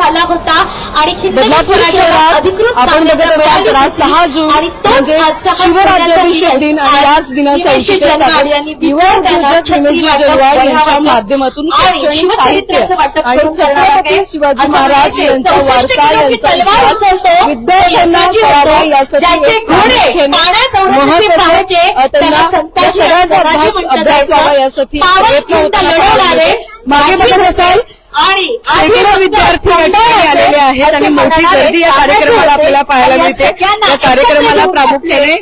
आला होता आणि बदलापूर शहरात अधिकृत आपण बघत असताना 6 जून म्हणजे शिवराज्याभिषेक दिन आणि याच दिनाचा औचित्य साधून युवा उद्योजक हिमेश जलवाड यांच्या माध्यमातून शैक्षणिक साहित्य आणि छत्रपती शिवाजी महाराज यांचा वारसा यांचा इतिहास विद्यार्थ्यांना कळावा यासाठी एक महत्त्वाचे सगळ्यांचा अभ्यास व्हावा यासाठी प्रयत्न होता। मागे बघत असाल आणि शेकडो विद्यार्थी आलेले आहेत आणि मोठी गर्दी या कार्यक्रमाला आपल्याला पाहायला मिळते। या कार्यक्रमाला प्रामुख्याने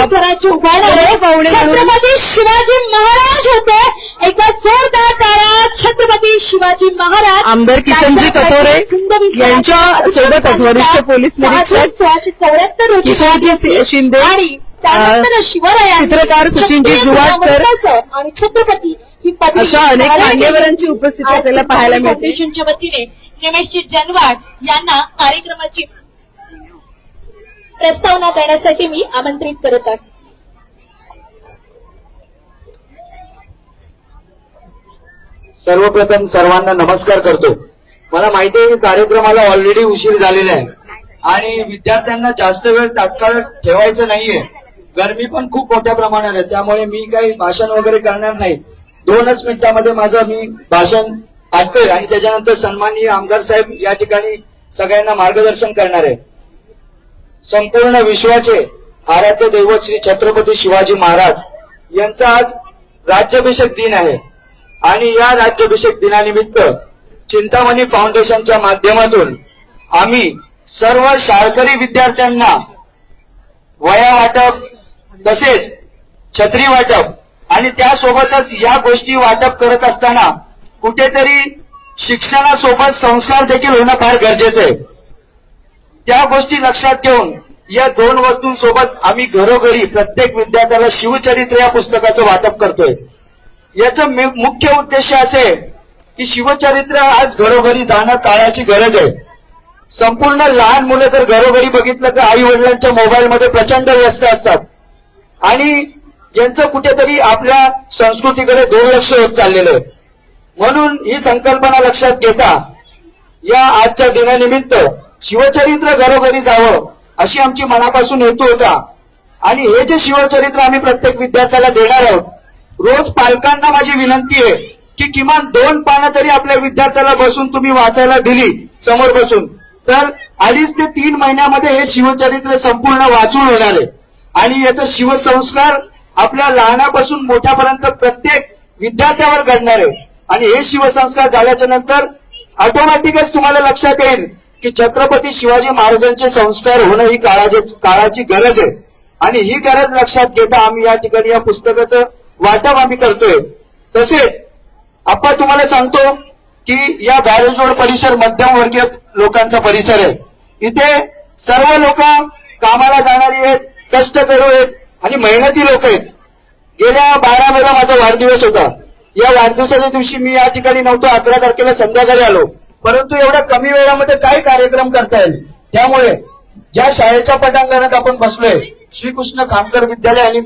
स्वराज्य उभारणारे छत्रपती शिवाजी महाराज होते। एका जोरदार काळात छत्रपती शिवाजी महाराज आमदार किसनजी कथोरे यांच्या सोबतच वरिष्ठ पोलीस निरीक्षक 1674 किशोरजी शिंदे आणि त्यानंतर शिवरायांनी चित्रकार सचिनजी जुवाडकर आणि छत्रपती ही पदवी अशा अनेक मान्यवरांची उपस्थिती आपल्याला पाहायला मिळते। फाउंडेशनच्या वतीने हिमेशजी जनवाड यांना कार्यक्रमाची प्रस्तावना देण्यासाठी मी आमंत्रित करत आहे। सर्वप्रथम सर्वांना नमस्कार करतो। मला माहिती आहे की कार्यक्रमाला ऑलरेडी उशीर झालेला आहे आणि विद्यार्थ्यांना जास्त वेळ तात्काळ ठेवायचं नाहीये। गरमी पण खूप मोठ्या प्रमाणात आहे, त्यामुळे मी काही भाषण वगैरे करणार नाही। 2च मिनिटांमध्ये माझं मी भाषण आटपेल आणि त्याच्यानंतर सन्माननीय आमदार साहेब या ठिकाणी सगळ्यांना मार्गदर्शन करणार आहे। संपूर्ण विश्वाचे आराध्य दैवत श्री छत्रपती शिवाजी महाराज यांचा आज राज्याभिषेक दिन आहे आणि या राज्याभिषेक दिनानिमित्त चिंतामणी फाउंडेशनच्या माध्यमातून आम्ही सर्व शाळकरी विद्यार्थ्यांना वह्या वाटप तसेच छत्री वाटप आणि त्यासोबतच या गोष्टी वाटप करत असताना कुठेतरी शिक्षणासोबत संस्कार देखील होणं फार गरजेचं आहे। त्या गोष्टी लक्षात घेऊन या 2 वस्तूंसोबत आम्ही घरोघरी प्रत्येक विद्यार्थ्याला शिवचरित्र या पुस्तकाचं वाटप करतोय। याचं मुख्य उद्देश असे की शिवचरित्र आज घरोघरी जाणं काळाची गरज आहे। संपूर्ण लहान मुलं जर घरोघरी बघितलं तर आई वडिलांच्या मोबाईलमध्ये प्रचंड व्यस्त असतात आणि यांचं कुठेतरी आपल्या संस्कृतीकडे दुर्लक्ष होत चाललेलं आहे। म्हणून ही संकल्पना लक्षात घेता या आजच्या दिनानिमित्त शिवचरित्र घरोघरी जावं अशी आमची मनापासून हेतू होता आणि हे जे शिवचरित्र आम्ही प्रत्येक विद्यार्थ्याला देणार आहोत, रोज पालकांना माझी विनंती आहे की किमान 2 पानं तरी आपल्या विद्यार्थ्याला बसून तुम्ही वाचायला दिली समोर बसून तर 2.5 ते 3 महिन्यामध्ये हे शिवचरित्र संपूर्ण वाचून होणार आहे आणि याचा शिवसंस्कार आपल्या लहानापासून मोठ्यापर्यंत प्रत्येक विद्यार्थ्यावर घडणार आहे आणि हे शिवसंस्कार झाल्याच्या नंतर ऑटोमॅटिकच तुम्हाला लक्षात येईल की छत्रपती शिवाजी महाराजांचे संस्कार होणं ही काळाची गरज आहे आणि ही गरज लक्षात घेता आम्ही या ठिकाणी या पुस्तकाचं वाटप आम्ही करतोय। तसेच आपण तुम्हाला सांगतो की या बॅरेजरोड परिसर मध्यमवर्गीय लोकांचा परिसर आहे। इथे सर्व लोक कामाला जाणारी आहेत, कष्टकरू आहेत आणि मेहनती लोक आहेत। गेल्या 12 मेला माझा वाढदिवस होता। या वाढदिवसाच्या दिवशी मी या ठिकाणी नव्हतो, 11 तारखेला संध्याकाळी आलो, परंतु एवढ्या कमी वेळामध्ये काय कार्यक्रम करता येईल त्यामुळे ज्या शाळेच्या पटांगणात आपण बसलोय श्रीकृष्ण खामकर विद्यालय आणि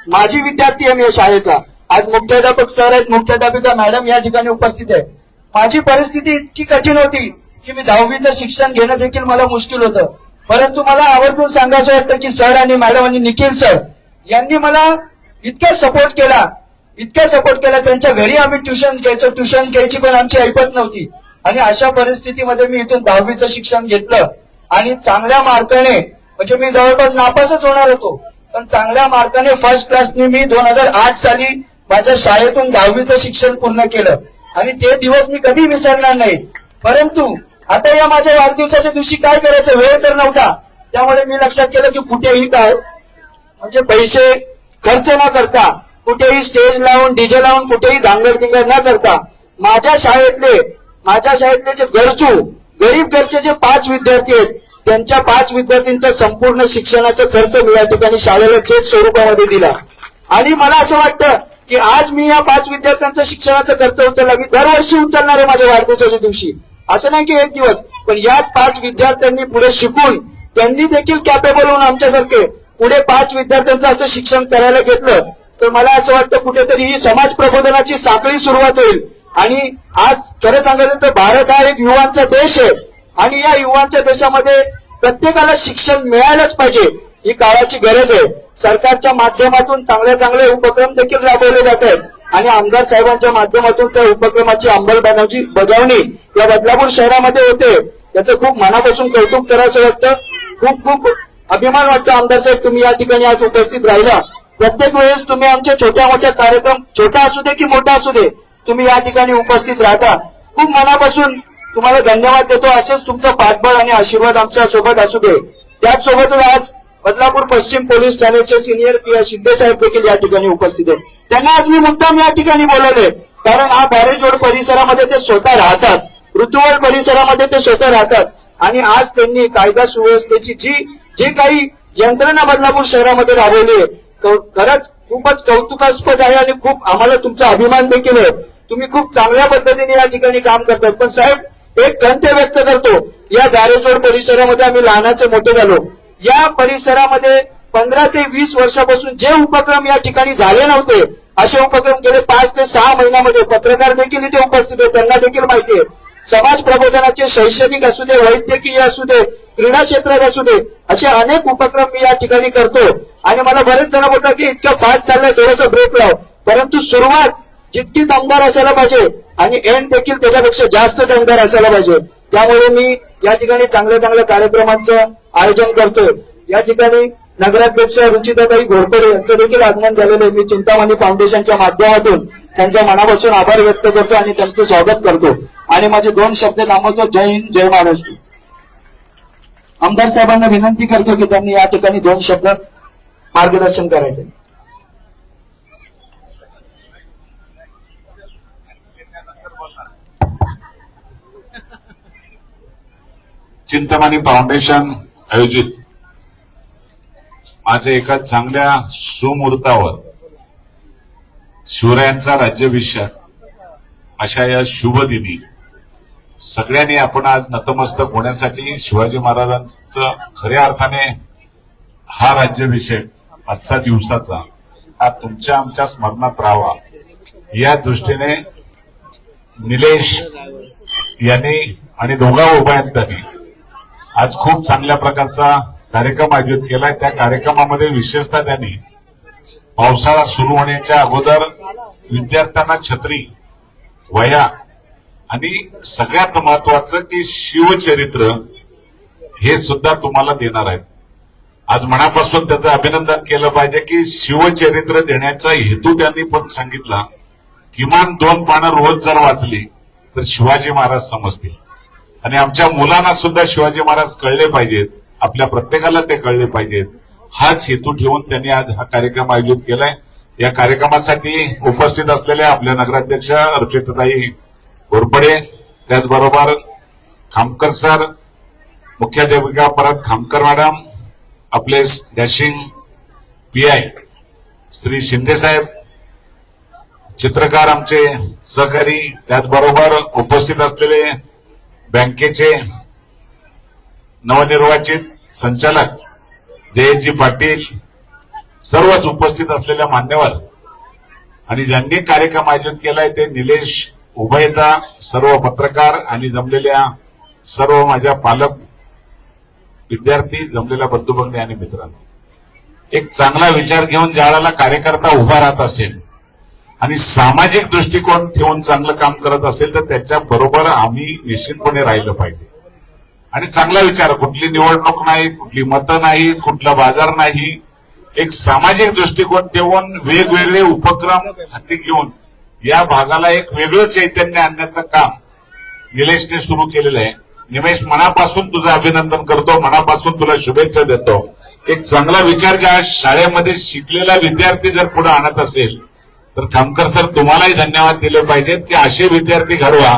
माझी विद्यार्थी आहे मी या शाळेचा। आज मुख्याध्यापक सर आहेत, मुख्याध्यापिका मॅडम या ठिकाणी उपस्थित आहे। माझी परिस्थिती इतकी कठीण होती की मी 10वीचं शिक्षण घेणं देखील मला मुश्किल होतं, परंतु मला आवर्जून सांगायचं वाटतं की सर आणि मॅडम आणि निखिल सर यांनी मला इतका सपोर्ट केला त्यांच्या घरी आम्ही ट्युशन घ्यायची पण आमची ऐपत नव्हती आणि अशा परिस्थितीमध्ये मी इथून 10वीचं शिक्षण घेतलं आणि चांगल्या मार्काने म्हणजे मी जवळपास नापासच होणार होतो पण चांगल्या मार्काने फर्स्ट क्लासने मी 2008 साली माझ्या शाळेतून 10वीचं शिक्षण पूर्ण केलं आणि ते दिवस मी कधी विसरणार नाही। परंतु आता या माझ्या वाढदिवसाच्या दिवशी काय करायचं वेळ तर नव्हता, त्यामुळे मी लक्षात केलं की कुठेही काय म्हणजे पैसे खर्च न करता कुठेही स्टेज लावून डीजे लावून कुठेही धांगडधिंगा न करता माझ्या शाळेतले जे गरीब घरचे जे 5 विद्यार्थी आहेत त्यांच्या 5 विद्यार्थ्यांचा संपूर्ण शिक्षणाचा खर्च मी या ठिकाणी शाळेला चेक स्वरूपामध्ये दिला आणि मला असं वाटतं की आज मी या 5 विद्यार्थ्यांचा शिक्षणाचा खर्च उचलला। मी दरवर्षी उचलणार आहे माझ्या वाढदिवसाच्या दिवशी, असं नाही की एक दिवस, पण याच 5 विद्यार्थ्यांनी पुढे शिकून त्यांनी देखील कॅपेबल होऊन आमच्यासारखे पुढे 5 विद्यार्थ्यांचं असं शिक्षण करायला घेतलं तर मला असं वाटतं कुठेतरी ही समाज प्रबोधनाची साखळी सुरुवात होईल आणि आज खरं सांगायचं तर भारत हा एक युवांचा देश आहे आणि या युवांच्या देशामध्ये प्रत्येकाला शिक्षण मिळायलाच पाहिजे, ही काळाची गरज आहे. सरकारच्या माध्यमातून चांगले चांगले उपक्रम देखील राबवले जात आहेत आणि आमदार साहेबांच्या माध्यमातून त्या उपक्रमाची अंमलबजावणी या बदलापूर शहरामध्ये होते. त्याचं खूप मनापासून कौतुक करायचं वाटतं. खूप खूप अभिमान वाटतो आमदार साहेब, तुम्ही या ठिकाणी आज उपस्थित राहिला. प्रत्येक वेळेस तुम्ही आमचे छोट्या मोठ्या कार्यक्रम, छोटा असू दे की मोठा असू दे, तुम्ही या ठिकाणी उपस्थित राहता. खूप मनापासून तुम्हाला धन्यवाद देतो. असेच तुमचं पाठबळ आणि आशीर्वाद आमच्या सोबत असू दे. त्याचसोबतच आज बदलापूर पश्चिम पोलीस ठाण्याचे सिनियर पी शिंदे साहेब देखील या ठिकाणी उपस्थित आहेत. त्यांना आज मी मुद्दाम या ठिकाणी बोलवले कारण हा बॅरेजरोड परिसरामध्ये ते स्वतः राहतात, ऋतुवल परिसरामध्ये ते स्वतः राहतात आणि आज त्यांनी कायदा सुव्यवस्थेची जी काही यंत्रणा बदलापूर शहरामध्ये राबवली आहे, खरंच खूपच कौतुकास्पद आहे आणि खूप आम्हाला तुमचा अभिमान देखील आहे. तुम्ही खूप चांगल्या पद्धतीने या ठिकाणी काम करतात. पण साहेब, एक खंत व्यक्त करतो, या बॅरेजरोड परिसरामध्ये आम्ही लहानाचे मोठे झालो. या परिसरामध्ये 15 ते 20 वर्षापासून जे उपक्रम या ठिकाणी झाले नव्हते, असे उपक्रम गेले 5 ते 6 महिन्यामध्ये पत्रकार देखील इथे उपस्थित आहेत, त्यांना देखील माहिती आहे. समाज प्रबोधनाचे शैक्षणिक असू दे, वैद्यकीय असू दे, क्रीडा क्षेत्रात असू दे, असे अनेक उपक्रम मी या ठिकाणी करतो. आणि मला बरेच जण बोलतात की इतकं फास्ट चाललंय, थोडंसं ब्रेक लाव. परंतु सुरुवात जितकी दमदार असायला पाहिजे आणि एंड देखील त्याच्यापेक्षा जास्त दमदार असायला पाहिजे. त्यामुळे मी या ठिकाणी चांगल्या चांगल्या कार्यक्रमांचं आयोजन करतोय. या ठिकाणी नगराध्यक्ष रुचिताताई घोरपडे यांचं देखील आगमन झालेलं आहे. मी चिंतामणी फाउंडेशनच्या माध्यमातून त्यांच्या मनापासून आभार व्यक्त करतो आणि त्यांचं स्वागत करतो आणि माझे 2 शब्द थांबवतो. जय हिंद, जय महाराष्ट्र. आमदार साहेबांना विनंती करतो की त्यांनी या ठिकाणी 2 शब्द मार्गदर्शन करायचे. चिंतामणी फाउंडेशन आयोजित आज एका चांगल्या सुमुहूर्तावर शिवरायांचा राज्याभिषेक अशा या शुभ दिनी सगळ्यांनी आपण आज नतमस्तक होण्यासाठी शिवाजी महाराजांचं खऱ्या अर्थाने हा राज्याभिषेक आजचा दिवसाचा हा तुमच्या आमच्या स्मरणात राहावा या दृष्टीने निलेश यांनी आणि दोघा उभयंतांनी आज खूप चांगल्या प्रकारचा कार्यक्रम आयोजित केलाय. त्या कार्यक्रमामध्ये विशेषतः त्यांनी पावसाळा सुरू होण्याच्या अगोदर विद्यार्थ्यांना छत्री, वह्या आणि सगळ्यात महत्वाचं की शिवचरित्र हे सुद्धा तुम्हाला देणार आहेत. आज मनापासून त्याचं अभिनंदन केलं पाहिजे की शिवचरित्र देण्याचा हेतू त्यांनी पण सांगितला. किमान 2 पानं रोज जर वाचली तर शिवाजी महाराज समजतील आणि आमच्या मुलांना सुद्धा शिवाजी महाराज कळले पाहिजेत, आपल्या प्रत्येकाला ते कळले पाहिजेत. हाच हेतू ठेवून त्यांनी आज हा कार्यक्रम आयोजित केलाय. या कार्यक्रमासाठी उपस्थित असलेल्या आपल्या नगराध्यक्ष रुचिताताई घोरपडे, त्याचबरोबर खामकर सर, मुख्याध्यापिका परत खामकर मॅडम, आपले डॅशिंग पीआय श्री शिंदे साहेब, चित्रकार आमचे सहकारी, त्याचबरोबर उपस्थित असलेले बँकेचे नवनिर्वाचित संचालक जयजी पाटील, सर्वच उपस्थित असलेल्या मान्यवर आणि ज्यांनी कार्यक्रम आयोजित केलाय ते निलेश उभयता, सर्व पत्रकार आणि जमलेल्या सर्व माझ्या पालक, विद्यार्थी, जमलेल्या बंधू भगिनी आणि मित्रांनो, एक चांगला विचार घेऊन ज्या वेळेला कार्यकर्ता उभा राहत असेल आणि सामाजिक दृष्टिकोन ठेवून चांगलं काम करत असेल तर त्याच्या बरोबर आम्ही निश्चितपणे राहिलं पाहिजे. आणि चांगला विचार, कुठली निवडणूक नाही, कुठली मतं नाही, कुठला बाजार नाही, एक सामाजिक दृष्टिकोन ठेवून वेगवेगळे उपक्रम हाती घेऊन या भागाला एक वेगळं चैतन्य आणण्याचं काम निलेशने सुरू केलेलं आहे. निमेश, मनापासून तुझं अभिनंदन करतो, मनापासून तुला शुभेच्छा देतो. एक चांगला विचार ज्या शाळेमध्ये शिकलेला विद्यार्थी जर पुढे आणत असेल तर खामकर सर तुम्हालाही धन्यवाद दिले पाहिजेत की असे विद्यार्थी घडवा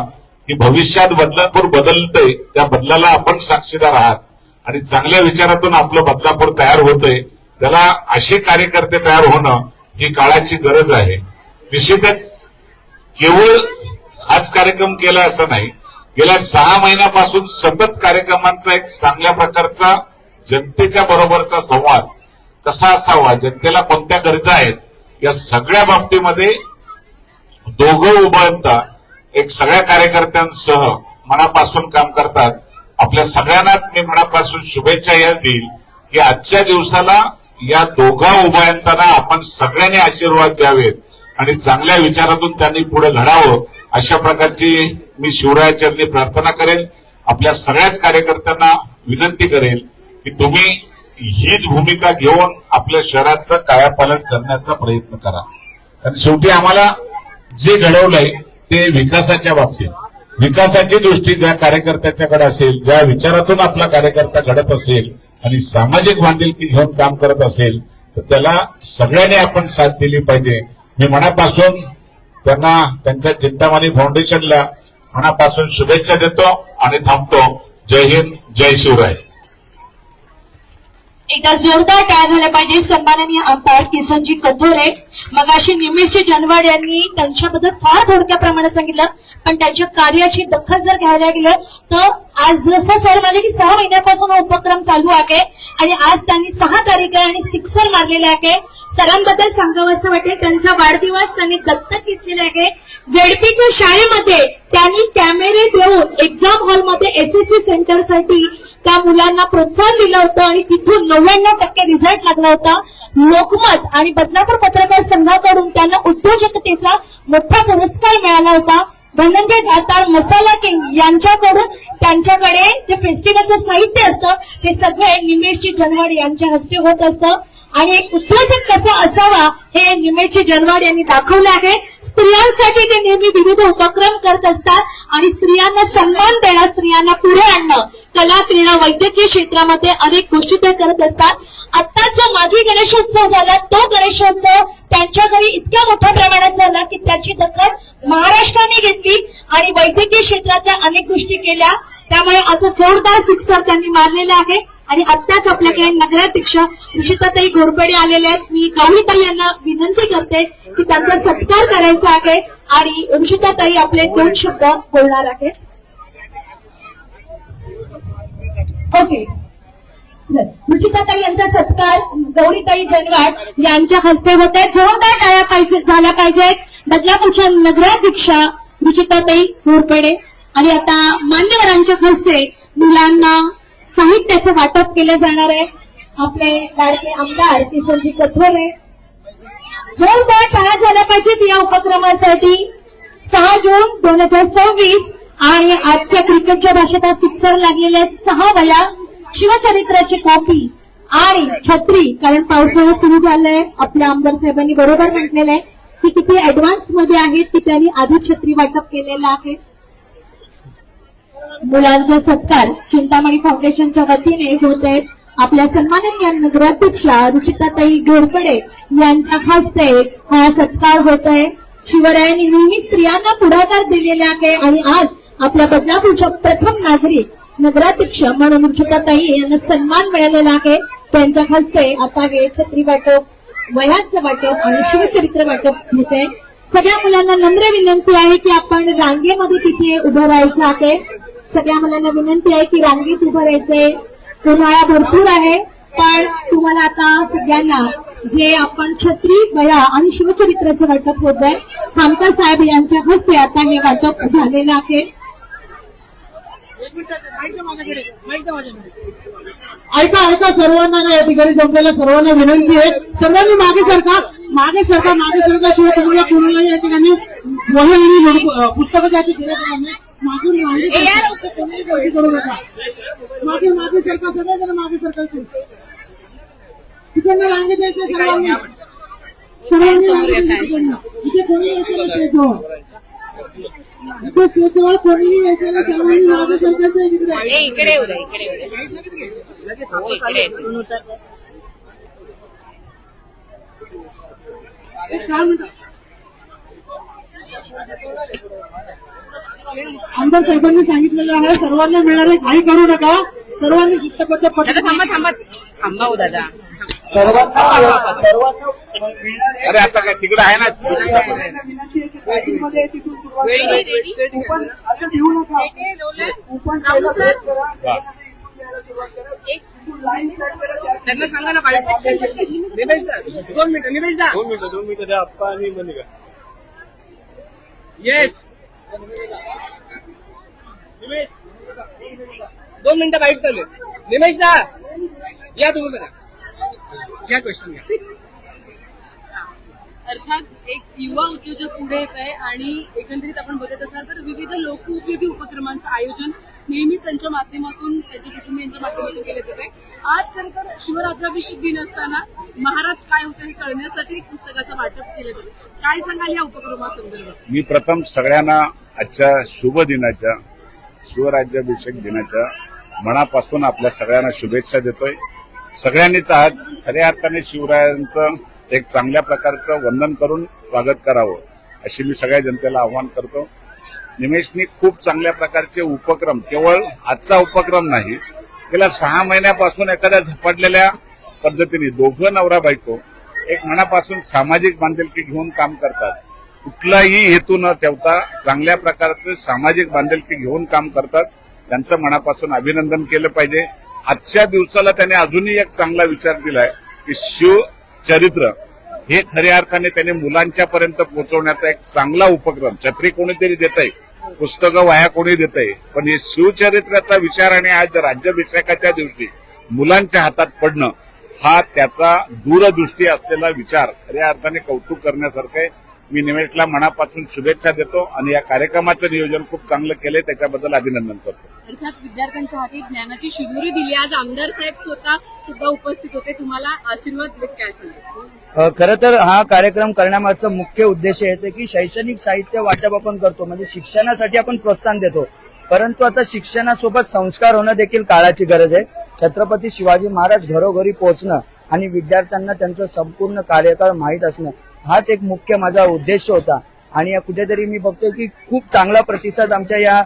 की भविष्यात बदलापूर बदलतंय, त्या बदलाला आपण साक्षीदार आहात आणि चांगल्या विचारातून आपलं बदलापूर तयार होतंय. त्याला असे कार्यकर्ते तयार होणं ही काळाची गरज आहे. निश्चितच केवळ हाच कार्यक्रम केला असं नाही, गेल्या 6 महिन्यापासून सतत कार्यक्रमांचा एक चांगल्या प्रकारचा जनतेच्या बरोबरचा संवाद कसा असावा, जनतेला कोणत्या गरजा आहेत, या सगळ्या बाबतीमध्ये दोघं उभयता एक सगळ्या कार्यकर्त्यांसह मनापासून काम करतात. आपल्या सगळ्यांनाच मी मनापासून शुभेच्छा याच देईल की आजच्या दिवसाला या दोघा उभयंतांना आपण सगळ्यांनी आशीर्वाद द्यावेत आणि चांगल्या विचारातून त्यांनी पुढे घडावं अशा प्रकारची मी शिवरायाचरणी प्रार्थना करेल. आपल्या सगळ्याच कार्यकर्त्यांना विनंती करेल की तुम्ही हीच भूमिका घेऊन आपल्या शहराचं कायापालट करण्याचा प्रयत्न करा. कारण शेवटी आम्हाला जे घडवलंय ते विकासाच्या बाबतीत, विकासाची दृष्टी ज्या कार्यकर्त्याच्याकडे असेल, ज्या विचारातून आपला कार्यकर्ता घडत असेल आणि सामाजिक बांधिलकी घेऊन काम करत असेल तर त्याला सगळ्यांनी आपण साथ दिली पाहिजे. मी मनापासून त्यांना त्यांच्या चिंतामणी फाउंडेशनला मनापासून शुभेच्छा देतो आणि थांबतो. जय हिंद, जय शिवराय. एकदा जोरदार टाळ्या झाल्या पाहिजे सन्माननीय आमदार किसनजी कथोरे. मगाशी निमेशजी जनवाड यांनी त्यांच्याबद्दल फार थोडक्या प्रमाणात सांगितलं, पण त्यांच्या कार्याची दखल जर घ्यायला गेलं तर आज जसं सर म्हणाले की 6 महिन्यापासून हा उपक्रम चालू आहे आणि आज त्यांनी 6 तारीख आणि सिक्सर मारलेले आहे. सरांबद्दल सांगावं असं वाटेल, त्यांचा वाढदिवस त्यांनी दत्तक घेतलेला आहे. झेडपीच्या शाळेमध्ये त्यांनी कॅमेरे देऊन एक्झाम हॉलमध्ये एसएससी सेंटरसाठी त्या मुलांना प्रोत्साहन दिलं होतं आणि तिथून 99% रिझल्ट लागला होता. लोकमत आणि बदलापूर पत्रकार संघाकडून त्यांना उद्योजकतेचा मोठा पुरस्कार मिळाला होता. धनंजय दातार मसाला किंग यांच्याकडून त्यांच्याकडे ते फेस्टिवलचं साहित्य असतं ते सगळे निमेशजी जनवाड यांच्या हस्ते होत असतं आणि एक उद्योजक कसा असावा हे निमेशजी जनवाड यांनी दाखवलं आहे. स्त्रियांसाठी ते नेहमी विविध उपक्रम करत असतात आणि स्त्रियांना सन्मान देणं, स्त्रियांना पुढे आणणं, कला, क्रीडा, वैद्यकीय क्षेत्रामध्ये अनेक गोष्टी ते करत असतात. आता जो मागे गणेशोत्सव झाला तो गणेशोत्सव त्यांच्या घरी इतक्या मोठ्या प्रमाणात झाला की त्याची दखल महाराष्ट्राने घेतली आणि वैद्यकीय क्षेत्रातल्या अनेक गोष्टी केल्या. त्यामुळे आज जोरदार सिक्सर त्यांनी मारलेला आहे आणि आत्ताच आपल्याकडे नगराध्यक्ष ऋषिताताई घोरपडे आलेले आहेत. मी गौरीताई यांना विनंती करते की त्यांचा सत्कार करायचा आहे आणि ऋषिताताई आपले 2 शब्द बोलणार आहेत. ओके, ऋषिताताई यांचा सत्कार गौरीताई जनवाड यांच्या हस्ते होत आहे. जोरदार टाळ्या झाल्या पाहिजेत. बदलापूरच्या नगराध्यक्षा ऋषिताताई घोरपडे आणि आता मान्यवरांच्या हस्ते मुलांना साहित्याचं वाटप केलं जाणार आहे. आपले लाडके आमदार किसनजी कथोरे. जोरदार टाळ्या झाल्या पाहिजेत या उपक्रमासाठी. 6 जून 2026 आणि आजच्या क्रिकेटच्या भाषेत सिक्सर लागलेले आहेत. 6 वया, शिवचरित्राची कॉपी आणि छत्री, कारण पावसाळा सुरू झालाय. आपल्या आमदार साहेबांनी बरोबर म्हटलेलं आहे की किती ऍडव्हान्स मध्ये आहेत की त्यांनी आधी छत्री वाटप केलेला आहे. मुलांचा सत्कार चिंतामणी फाउंडेशनच्या वतीने होत आहेत. आपल्या सन्माननीय नगराध्यक्षा ऋषिताताई घोरपडे यांच्या हस्ते हा सत्कार होत आहे. शिवरायांनी नेहमी स्त्रियांना पुढाकार दिलेला आहे आणि आज आपल्या बदलापूरच्या प्रथम नागरिक नगराध्यक्ष म्हणून ऋषिताताई यांना सन्मान मिळालेला आहे. त्यांच्या हस्ते आता हे छत्री वाटप, वह्यांचं वाटप आणि शिवचरित्र वाटप होत आहे. सगळ्या मुलांना नम्र विनंती आहे की आपण रांगेमध्ये तिथे उभं राहायचं आहे. सगळ्या मुलांना विनंती आहे की रांगेत उभं राहायचंय. उन्हाळा भरपूर आहे पण तुम्हाला आता सगळ्यांना जे आपण छत्री, वह्या आणि शिवचरित्राचं वाटप होत आहे खामकर साहेब यांच्या हस्ते आता हे वाटप झालेलं आहे. ऐका सर्वांना ना, या ठिकाणी जमलेल्या सर्वांना विनंती आहे, सर्वांनी मागे सरका शिवाय तुम्हाला कोणालाही या ठिकाणी वही आणि पुस्तकं द्यायची गरज नाही. करू नका. मागे सरका, सगळेजण मागे सरकायचे. तिकडनं रांगे द्यायचे सर्वांनी इथे कोणी स्टेजवर कोणी यायचं सर्वांनी मागे सरकायचं. इकडे आमदार साहेबांनी सांगितलेलं आहे सर्वांना मिळणारे काही करू नका. सर्वांनी शिस्तबद्ध थांबा हो दादा. अरे आता काय तिकडे आहे ना. त्यांना सांगा ना निमेश दा 2 मिनिटं द्या. आप्पा आणि मलिका. येस दोन मिनिटं बाईट चालू आहे. निमेश दा या तुम्ही बघा क्या क्वेश्चन घ्या. अर्थात एक युवा उद्योजक पुढे येत आहे आणि एकंदरीत आपण बघत असाल तर विविध लोकोपयोगी उपक्रमांचं आयोजन नेहमीच त्यांच्या माध्यमातून त्यांच्या कुटुंबियांच्या माध्यमातून केले जाते. आज खरं तर शिवराज्याभिषेक दिन असताना महाराज काय होतं हे कळण्यासाठी एक पुस्तकाचं वाटप केलं जातं. काय सांगाल या उपक्रमासंदर्भात? मी प्रथम सगळ्यांना आजच्या शुभ दिनाच्या शिवराज्याभिषेक दिनाच्या मनापासून आपल्या सगळ्यांना शुभेच्छा देतोय. सगळ्यांनीच आज खऱ्या अर्थाने शिवरायांचं एक चांगल्या प्रकारचं वंदन करून स्वागत करावं अशी मी सगळ्या जनतेला आवाहन करतो. निमेशनी खूप चांगल्या प्रकारचे उपक्रम, केवळ आजचा उपक्रम नाही, गेल्या 6 महिन्यापासून एखाद्या झपाटलेल्या पद्धतीने दोघं नवरा बायको एक मनापासून सामाजिक बांधिलकी घेऊन काम करतात. कुठलाही हेतू न ठेवता चांगल्या प्रकारचं सामाजिक बांधिलकी घेऊन काम करतात. त्यांचं मनापासून अभिनंदन केलं पाहिजे. आजच्या दिवसाला त्याने अजूनही एक चांगला विचार दिलाय की शिवचरित्र हे खऱ्या अर्थाने त्याने मुलांच्या पर्यंत पोहोचवण्याचा एक चांगला उपक्रम. छत्री कोणीतरी देतंय, पुस्तकं वाया कोणी देतंय, पण हे शिवचरित्राचा विचार आणि आज राज्याभिषेकाच्या दिवशी मुलांच्या हातात पडणं हा त्याचा दूरदृष्टी असलेला विचार खऱ्या अर्थाने कौतुक करण्यासारखं आहे. मी निमेशला मनापासून शुभेच्छा देतो आणि या कार्यक्रमाचं नियोजन खूप चांगलं केलंय, त्याच्याबद्दल अभिनंदन करतो. अर्थात विद्यार्थ्यांच्या हाती ज्ञानाची शिदोरी दिली. आज आमदार साहेब स्वतः सुद्धा उपस्थित होते. तुम्हाला आशीर्वाद देत काय सांगाल? खरं तर हा कार्यक्रम करण्यामागचा मुख्य उद्देश हेच आहे की शैक्षणिक साहित्य वाटप आपण करतो, म्हणजे शिक्षणासाठी आपण प्रोत्साहन देतो, परंतु आता शिक्षणासोबत संस्कार होणं देखील काळाची गरज आहे. छत्रपती शिवाजी महाराज घरोघरी पोहोचणं आणि विद्यार्थ्यांना त्यांचं संपूर्ण कार्यकाळ माहीत असणं हाच एक मुख्य माझा उद्देश होता. आणि कुठेतरी मी बघतोय की खूप चांगला प्रतिसाद आमच्या या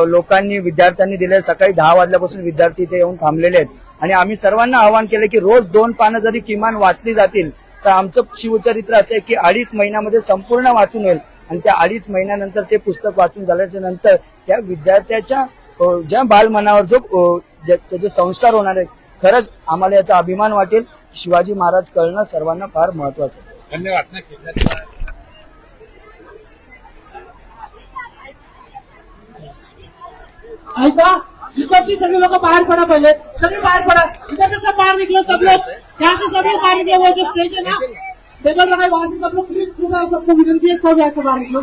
लोकांनी, विद्यार्थ्यांनी दिले. सकाळी 10 वाजल्यापासून विद्यार्थी इथे येऊन थांबलेले आहेत आणि आम्ही सर्वांना आवाहन केलं की रोज 2 पानं जरी किमान वाचली जातील तर आमचं शिवचरित्र असं आहे की 2.5 महिन्यामध्ये संपूर्ण वाचून होईल. आणि त्या 2.5 महिन्यानंतर ते पुस्तक वाचून झाल्याच्या नंतर त्या विद्यार्थ्याच्या ज्या बालमनावर जो त्याचे संस्कार होणार आहेत, खरंच आम्हाला याचा अभिमान वाटेल. शिवाजी महाराज कळणं सर्वांना फार महत्वाचं आहे. धन्यवाद. ऐका, इकडची सगळे लोक बाहर पड़ा पहले, सभी बाहर पड़ा. इधर से सब बाहर निकलो, सब लोग यहाँ से सब लोग बाहर निकलो. वो जो स्टेज है ना, टेबल लगाए वहां से सब लोग प्लीज, सबको विनती है सब यहाँ से बाहर निकलो.